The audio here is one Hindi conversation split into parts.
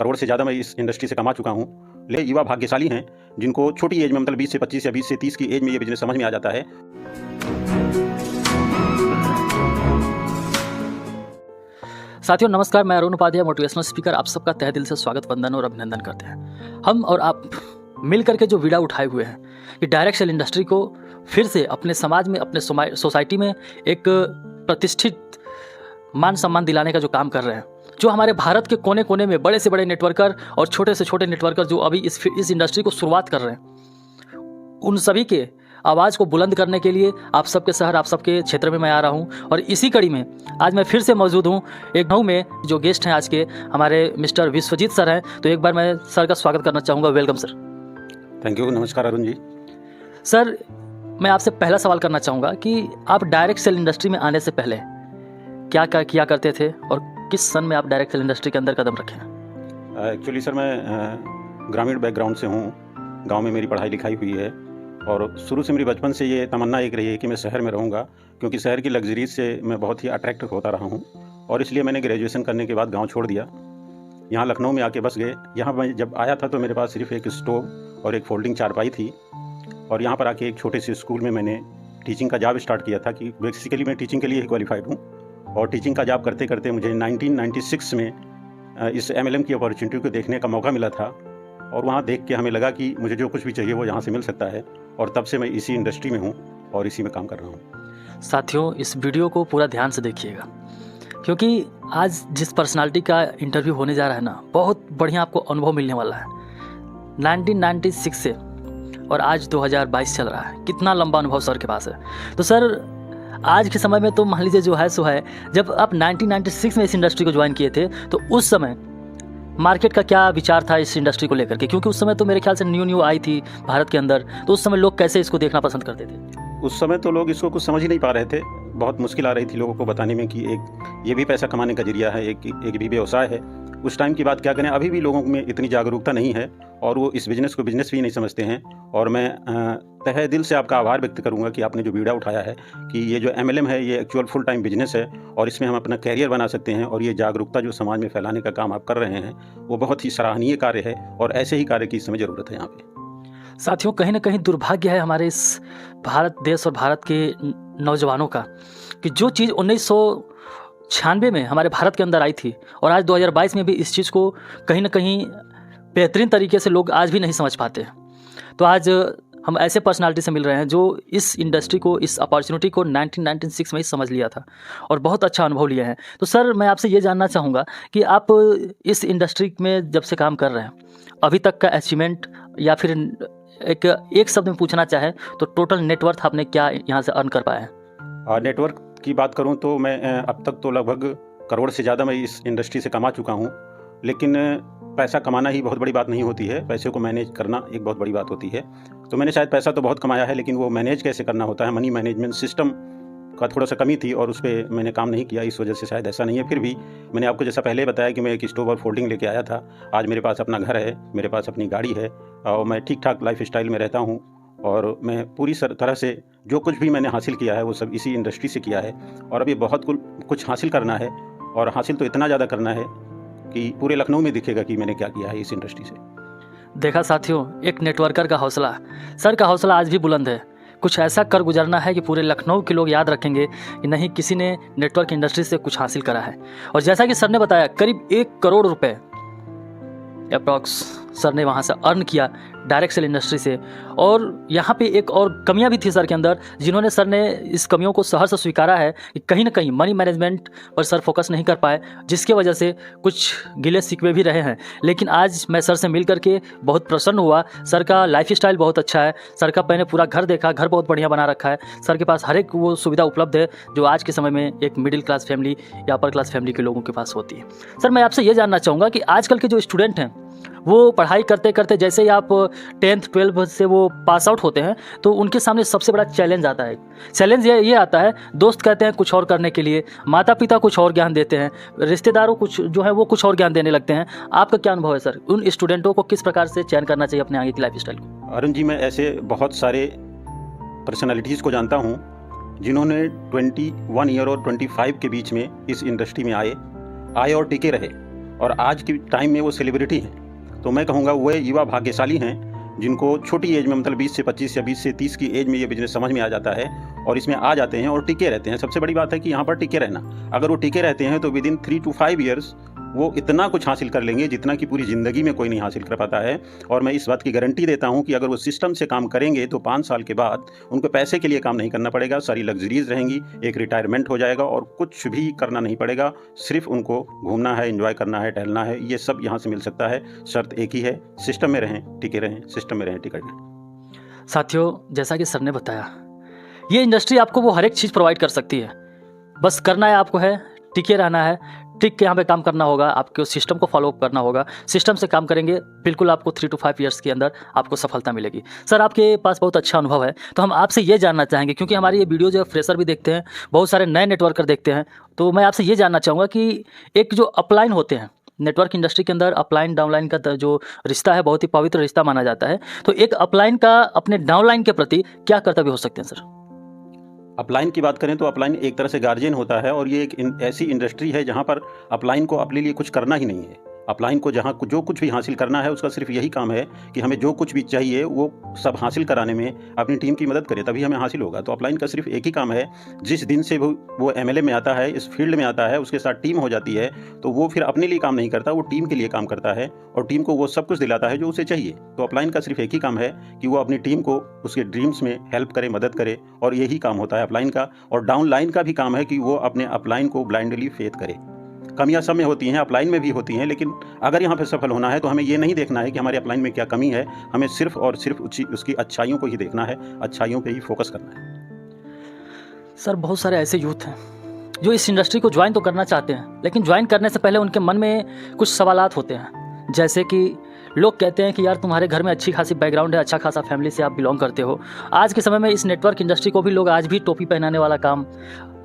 करोड़ से ज़्यादा मैं इस इंडस्ट्री से कमा चुका हूँ। ले युवा भाग्यशाली हैं जिनको छोटी एज में मतलब 20 से 25 या 20 से 30 की एज में ये बिजनेस समझ में आ जाता है। साथियों नमस्कार, मैं अरुण उपाध्याय, मोटिवेशनल स्पीकर। आप सबका तहे दिल से स्वागत, वंदन और अभिनंदन करते हैं। हम और आप मिल करके जो बीड़ा उठाए हुए हैं कि डायरेक्ट सेल इंडस्ट्री को फिर से अपने समाज में, अपने सोसाइटी में एक प्रतिष्ठित मान सम्मान दिलाने का जो काम कर रहे हैं, जो हमारे भारत के कोने कोने में बड़े से बड़े नेटवर्कर और छोटे से छोटे नेटवर्कर जो अभी इस इंडस्ट्री को शुरुआत कर रहे हैं, उन सभी के आवाज़ को बुलंद करने के लिए आप सबके शहर, आप सबके क्षेत्र में मैं आ रहा हूं। और इसी कड़ी में आज मैं फिर से मौजूद हूं एक गाँव में। जो गेस्ट हैं आज के हमारे मिस्टर विश्वजीत सर हैं, तो एक बार मैं सर का स्वागत करना चाहूँगा। Welcome sir. Thank you. नमस्कार अरुण जी। सर, मैं आपसे पहला सवाल करना चाहूँगा कि आप डायरेक्ट सेल इंडस्ट्री में आने से पहले क्या क्या किया करते थे और किस सन में आप डायरेक्ट सेल इंडस्ट्री के अंदर कदम रखे हैं? एक्चुअली सर मैं ग्रामीण बैकग्राउंड से हूँ। गांव में मेरी पढ़ाई लिखाई हुई है और शुरू से मेरी बचपन से ये तमन्ना एक रही है कि मैं शहर में रहूँगा, क्योंकि शहर की लग्जरीज से मैं बहुत ही अट्रैक्ट होता रहा हूँ। और इसलिए मैंने ग्रेजुएशन करने के बाद गांव छोड़ दिया, यहाँ लखनऊ में आके बस गए। यहाँ मैं जब आया था तो मेरे पास सिर्फ एक स्टोव और एक फोल्डिंग चारपाई थी। और यहाँ पर आके एक छोटे से स्कूल में मैंने टीचिंग का जॉब स्टार्ट किया था कि बेसिकली मैं टीचिंग के लिए ही क्वालिफाइड हूँ। और टीचिंग का जॉब करते करते मुझे 1996 में इस MLM की अपॉर्चुनिटी को देखने का मौका मिला था। और वहाँ देख के हमें लगा कि मुझे जो कुछ भी चाहिए वो यहाँ से मिल सकता है। और तब से मैं इसी इंडस्ट्री में हूँ और इसी में काम कर रहा हूँ। साथियों, इस वीडियो को पूरा ध्यान से देखिएगा, क्योंकि आज जिस पर्सनालिटी का इंटरव्यू होने जा रहा है ना, बहुत बढ़िया आपको अनुभव मिलने वाला है। 1996 से और आज 2022 चल रहा है, कितना लंबा अनुभव सर के पास है। तो सर, आज के समय में तो मान लीजिए जो है सो है, जब आप 1996 में इस इंडस्ट्री को ज्वाइन किए थे तो उस समय मार्केट का क्या विचार था इस इंडस्ट्री को लेकर के? क्योंकि उस समय तो मेरे ख्याल से न्यू आई थी भारत के अंदर, तो उस समय लोग कैसे इसको देखना पसंद करते थे? उस समय तो लोग इसको कुछ समझ ही नहीं पा रहे थे। बहुत मुश्किल आ रही थी लोगों को बताने में कि एक ये भी पैसा कमाने का जरिया है, एक भी व्यवसाय है। उस टाइम की बात क्या करें, अभी भी लोगों में इतनी जागरूकता नहीं है और वो इस बिज़नेस को बिज़नेस भी नहीं समझते हैं। और मैं तहे दिल से आपका आभार व्यक्त करूंगा कि आपने जो बीड़ा उठाया है कि ये जो MLM है ये एक्चुअल फुल टाइम बिजनेस है और इसमें हम अपना कैरियर बना सकते हैं। और ये जागरूकता जो समाज में फैलाने का काम आप कर रहे हैं वो बहुत ही सराहनीय कार्य है और ऐसे ही कार्य की इस समय ज़रूरत है यहाँ पे। साथियों, कहीं ना कहीं दुर्भाग्य है हमारे इस भारत देश और भारत के नौजवानों का कि जो चीज़ 1996 में हमारे भारत के अंदर आई थी और आज 2022 में भी इस चीज़ को कहीं ना कहीं बेहतरीन तरीके से लोग आज भी नहीं समझ पाते। तो आज हम ऐसे पर्सनालिटी से मिल रहे हैं जो इस इंडस्ट्री को, इस अपॉर्चुनिटी को 1996 में ही समझ लिया था और बहुत अच्छा अनुभव लिया है। तो सर, मैं आपसे ये जानना चाहूँगा कि आप इस इंडस्ट्री में जब से काम कर रहे हैं, अभी तक का अचीवमेंट, या फिर एक शब्द में पूछना चाहे तो टोटल नेटवर्थ आपने क्या यहाँ से अर्न कर पाया है? नेटवर्क की बात करूं तो मैं अब तक तो लगभग करोड़ से ज़्यादा मैं इस इंडस्ट्री से कमा चुका हूं। लेकिन पैसा कमाना ही बहुत बड़ी बात नहीं होती है, पैसे को मैनेज करना एक बहुत बड़ी बात होती है। तो मैंने शायद पैसा तो बहुत कमाया है, लेकिन वो मैनेज कैसे करना होता है, मनी मैनेजमेंट सिस्टम का थोड़ा सा कमी थी और उस पर मैंने काम नहीं किया, इस वजह से शायद ऐसा नहीं है। फिर भी मैंने आपको जैसा पहले बताया कि मैं एक स्टोव और फोल्डिंग लेके आया था। आज मेरे पास अपना घर है, मेरे पास अपनी गाड़ी है और मैं ठीक ठाक लाइफ स्टाइल में रहता हूँ। और मैं पूरी तरह से जो कुछ भी मैंने हासिल किया है वो सब इसी इंडस्ट्री से किया है। और अभी बहुत कुछ हासिल करना है और हासिल तो इतना ज़्यादा करना है कि पूरे लखनऊ में दिखेगा कि मैंने क्या किया है इस इंडस्ट्री से। देखा साथियों, एक नेटवर्कर का हौसला, सर का हौसला आज भी बुलंद है। कुछ ऐसा कर गुजरना है कि पूरे लखनऊ के लोग याद रखेंगे कि नहीं, किसी ने नेटवर्क इंडस्ट्री से कुछ हासिल करा है। और जैसा कि सर ने बताया, करीब 1 करोड़ रुपए अप्रॉक्स सर ने वहाँ से अर्न किया डायरेक्ट सेल इंडस्ट्री से। और यहाँ पे एक और कमियाँ भी थी सर के अंदर, जिन्होंने सर ने इस कमियों को सहर्ष स्वीकारा है कि कहीं ना कहीं मनी मैनेजमेंट पर सर फोकस नहीं कर पाए, जिसके वजह से कुछ गिले शिकवे भी रहे हैं। लेकिन आज मैं सर से मिल करके बहुत प्रसन्न हुआ। सर का लाइफ स्टाइल बहुत अच्छा है। सर का मैंने पूरा घर देखा, घर बहुत बढ़िया बना रखा है। सर के पास हर एक वो सुविधा उपलब्ध है जो आज के समय में एक मिडिल क्लास फैमिली या अपर क्लास फैमिली के लोगों के पास होती है। सर, मैं आपसे ये जानना चाहूँगा कि आजकल के जो स्टूडेंट हैं वो पढ़ाई करते करते, जैसे ही आप 10th 12th से वो पास आउट होते हैं, तो उनके सामने सबसे बड़ा चैलेंज आता है। चैलेंज ये आता है, दोस्त कहते हैं कुछ और करने के लिए, माता पिता कुछ और ज्ञान देते हैं, रिश्तेदारों कुछ जो है वो कुछ और ज्ञान देने लगते हैं। आपका क्या अनुभव है सर, उन स्टूडेंटों को किस प्रकार से चयन करना चाहिए अपने आगे की लाइफ स्टाइल को? अरुण जी, मैं ऐसे बहुत सारे पर्सनालिटीज़ को जानता हूँ जिन्होंने 21 ईयर और 25 के बीच में इस इंडस्ट्री में आए और टिके रहे और आज के टाइम में वो सेलिब्रिटी हैं। तो मैं कहूँगा वो युवा भाग्यशाली हैं जिनको छोटी एज में मतलब 20 से 25 या 20 से 30 की एज में ये बिज़नेस समझ में आ जाता है और इसमें आ जाते हैं और टिके रहते हैं। सबसे बड़ी बात है कि यहाँ पर टिके रहना, अगर वो टिके रहते हैं तो विदिन 3 to 5 ईयर्स वो इतना कुछ हासिल कर लेंगे जितना कि पूरी ज़िंदगी में कोई नहीं हासिल कर पाता है। और मैं इस बात की गारंटी देता हूँ कि अगर वो सिस्टम से काम करेंगे तो 5 साल के बाद उनको पैसे के लिए काम नहीं करना पड़ेगा, सारी लग्जरीज रहेंगी, एक रिटायरमेंट हो जाएगा और कुछ भी करना नहीं पड़ेगा। सिर्फ उनको घूमना है, एंजॉय करना है, टहलना है, ये सब यहाँ से मिल सकता है। शर्त एक ही है, सिस्टम में रहें, टिके रहें, सिस्टम में रहें, टिके रहें। साथियों, जैसा कि सर ने बताया, ये इंडस्ट्री आपको वो हर एक चीज़ प्रोवाइड कर सकती है। बस करना है आपको है, टिके रहना है, टिक के यहाँ पे काम करना होगा, आपके उस सिस्टम को फॉलो करना होगा। सिस्टम से काम करेंगे, बिल्कुल आपको 3 to 5 ईयर्स के अंदर आपको सफलता मिलेगी। सर, आपके पास बहुत अच्छा अनुभव है, तो हम आपसे ये जानना चाहेंगे, क्योंकि हमारी ये वीडियो जो फ्रेशर भी देखते हैं, बहुत सारे नए नेटवर्कर देखते हैं, तो मैं आपसे ये जानना चाहूँगा कि एक जो अपलाइन होते हैं नेटवर्क इंडस्ट्री के अंदर, अपलाइन डाउनलाइन का जो रिश्ता है बहुत ही पवित्र रिश्ता माना जाता है, तो एक अपलाइन का अपने डाउनलाइन के प्रति क्या कर्तव्य हो सकते हैं सर? अपलाइन की बात करें तो अपलाइन एक तरह से गार्जियन होता है और ये एक ऐसी इंडस्ट्री है जहाँ पर अपलाइन को अपने लिए कुछ करना ही नहीं है। अपलाइन को जहाँ जो कुछ भी हासिल करना है उसका सिर्फ यही काम है कि हमें जो कुछ भी चाहिए वो सब हासिल कराने में अपनी टीम की मदद करे, तभी हमें हासिल होगा। तो अपलाइन का सिर्फ एक ही काम है, जिस दिन से वो एमएलए में आता है, इस फील्ड में आता है, उसके साथ टीम हो जाती है, तो वो फिर अपने लिए काम नहीं करता, वो टीम के लिए काम करता है और टीम को वो सब कुछ दिलाता है जो उसे चाहिए। तो अपलाइन का सिर्फ एक ही काम है कि वो अपनी टीम को उसके ड्रीम्स में हेल्प करे, मदद करे, और यही काम होता है अपलाइन का। और डाउनलाइन का भी काम है कि वो अपने अपलाइन को ब्लाइंडली फेथ करे। कमियां सब में होती हैं, अपलाइन में भी होती हैं, लेकिन अगर यहाँ पे सफल होना है तो हमें ये नहीं देखना है कि हमारे अपलाइन में क्या कमी है, हमें सिर्फ और सिर्फ उसकी अच्छाइयों को ही देखना है, अच्छाइयों पे ही फोकस करना है। सर, बहुत सारे ऐसे यूथ हैं जो इस इंडस्ट्री को ज्वाइन तो करना चाहते हैं, लेकिन ज्वाइन करने से पहले उनके मन में कुछ सवालात होते हैं, जैसे कि लोग कहते हैं कि यार तुम्हारे घर में अच्छी खासी बैकग्राउंड है, अच्छा खासा फैमिली से आप बिलोंग करते हो। आज के समय में इस नेटवर्क इंडस्ट्री को भी लोग आज भी टोपी पहनाने वाला काम,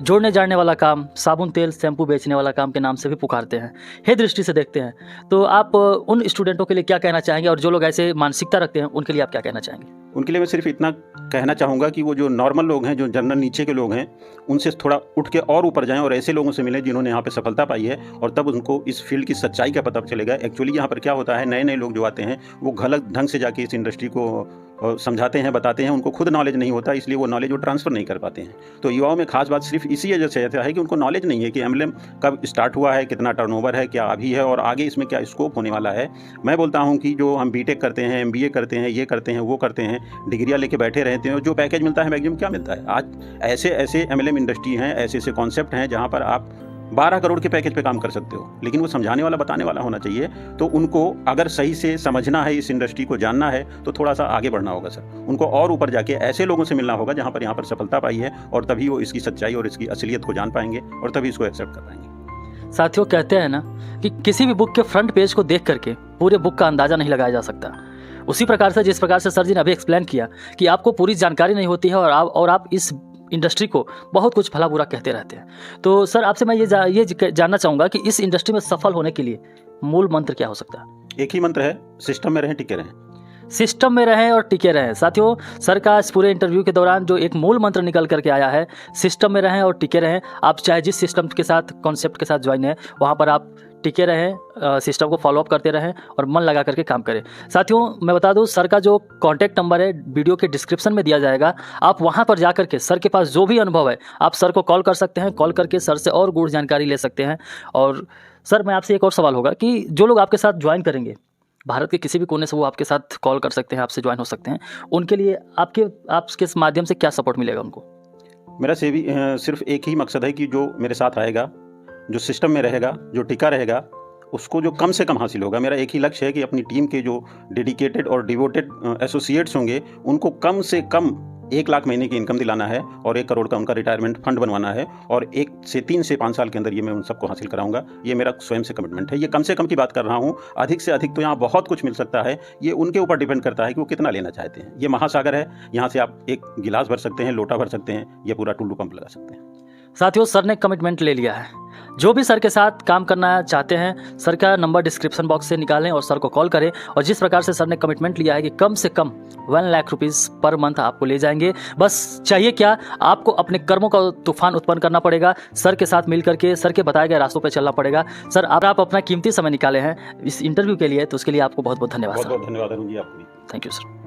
जोड़ने जाड़ने वाला काम, साबुन तेल शैम्पू बेचने वाला काम के नाम से भी पुकारते हैं, हे दृष्टि से देखते हैं। तो आप उन स्टूडेंटों के लिए क्या कहना चाहेंगे, और जो लोग ऐसे मानसिकता रखते हैं उनके लिए आप क्या कहना चाहेंगे? उनके लिए मैं सिर्फ इतना कहना चाहूँगा कि वो जो नॉर्मल लोग हैं, जो जनरल नीचे के लोग हैं, उनसे थोड़ा उठ के और ऊपर जाएं और ऐसे लोगों से मिलें जिन्होंने यहाँ पे सफलता पाई है, और तब उनको इस फील्ड की सच्चाई का पता चलेगा। एक्चुअली यहाँ पर क्या होता है, नए नए लोग जो आते हैं वो गलत ढंग से जाके इस इंडस्ट्री को समझाते हैं, बताते हैं, उनको खुद नॉलेज नहीं होता, इसलिए वो नॉलेज वो ट्रांसफ़र नहीं कर पाते हैं। तो युवाओं में खास बात सिर्फ इसी वजह से है कि उनको नॉलेज नहीं है कि एमएलएम कब स्टार्ट हुआ है, कितना टर्नओवर है, क्या अभी है और आगे इसमें क्या स्कोप होने वाला है। मैं बोलता हूँ कि जो हम बीटेक करते हैं, एमबीए करते हैं, ये करते हैं, वो करते हैं, डिग्रियाँ लेके बैठे रहते हैं, जो पैकेज मिलता है मैक्सिमम क्या मिलता है। आज ऐसे ऐसे एमएलएम इंडस्ट्री हैं, ऐसे ऐसे कॉन्सेप्ट हैं जहाँ पर आप 12 करोड़ के पैकेज पे काम कर सकते हो, लेकिन वो समझाने वाला, बताने वाला होना चाहिए। तो उनको अगर सही से समझना है, इस इंडस्ट्री को जानना है, तो थोड़ा सा आगे बढ़ना होगा सर। उनको और ऊपर जाके ऐसे लोगों से मिलना होगा जहाँ पर सफलता पाई है, और तभी वो इसकी सच्चाई और इसकी असलियत को जान पाएंगे और तभी इसको एक्सेप्ट कर पाएंगे। साथियों, कहते हैं ना कि किसी भी बुक के फ्रंट पेज को देख करके पूरे बुक का अंदाज़ा नहीं लगाया जा सकता। उसी प्रकार से जिस प्रकार से सर जी ने अभी एक्सप्लेन किया कि आपको पूरी जानकारी नहीं होती है और आप इस इंडस्ट्री को बहुत कुछ भला बुरा कहते रहते हैं। तो सर, आपसे मैं ये जानना चाहूँगा कि इस इंडस्ट्री में सफल होने के लिए मूल मंत्र क्या हो सकता है? एक ही मंत्र है, सिस्टम में रहें, टिके रहें। सिस्टम में रहें और टिके रहें। साथियों, सर का इस पूरे इंटरव्यू के दौरान जो एक मूल मंत्र निकल करके आया है, सिस्टम में रहें और टिके रहें। आप चाहे जिस सिस्टम के साथ, कॉन्सेप्ट के साथ ज्वाइन है, वहाँ पर आप टिके रहें, सिस्टम को फॉलोअप करते रहें और मन लगा करके काम करें। साथियों, मैं बता दूं, सर का जो कॉन्टैक्ट नंबर है वीडियो के डिस्क्रिप्शन में दिया जाएगा। आप वहां पर जा करके सर के पास जो भी अनुभव है, आप सर को कॉल कर सकते हैं, कॉल करके सर से और गूढ़ जानकारी ले सकते हैं। और सर, मैं आपसे एक और सवाल होगा कि जो लोग आपके साथ ज्वाइन करेंगे, भारत के किसी भी कोने से वो आपके साथ कॉल कर सकते हैं, आपसे ज्वाइन हो सकते हैं, उनके लिए आपके माध्यम से क्या सपोर्ट मिलेगा उनको? मेरा सिर्फ एक ही मकसद है कि जो मेरे साथ आएगा, जो सिस्टम में रहेगा, जो टिका रहेगा, उसको जो कम से कम हासिल होगा। मेरा एक ही लक्ष्य है कि अपनी टीम के जो डेडिकेटेड और डिवोटेड एसोसिएट्स होंगे, उनको कम से कम 1 लाख महीने की इनकम दिलाना है और 1 करोड़ का उनका रिटायरमेंट फंड बनवाना है, और 1 से 3 से 5 साल के अंदर ये मैं उन सबको हासिल कराऊंगा। ये मेरा स्वयं से कमिटमेंट है। ये कम से कम की बात कर रहा हूँ, अधिक से अधिक तो यहाँ बहुत कुछ मिल सकता है। ये उनके ऊपर डिपेंड करता है कि वो कितना लेना चाहते हैं। ये महासागर है, यहाँ से आप एक गिलास भर सकते हैं, लोटा भर सकते हैं, ये पूरा टुल्लू पंप लगा सकते हैं। साथियों, सर ने कमिटमेंट ले लिया है जो भी सर के साथ काम करना चाहते हैं, सर का नंबर डिस्क्रिप्शन बॉक्स से निकालें और सर को कॉल करें। और जिस प्रकार से सर ने कमिटमेंट लिया है कि कम से कम 1 लाख रुपीज़ पर मंथ आपको ले जाएंगे, बस चाहिए क्या, आपको अपने कर्मों का तूफान उत्पन्न करना पड़ेगा, सर के साथ मिल करके सर के बताए गए रास्तों पर चलना पड़ेगा। सर आप अपना कीमती समय निकाले हैं इस इंटरव्यू के लिए, तो उसके लिए आपको बहुत बहुत धन्यवाद बहुत सर। बहुत धन्यवाद अरुण जी आपको भी। Thank you sir.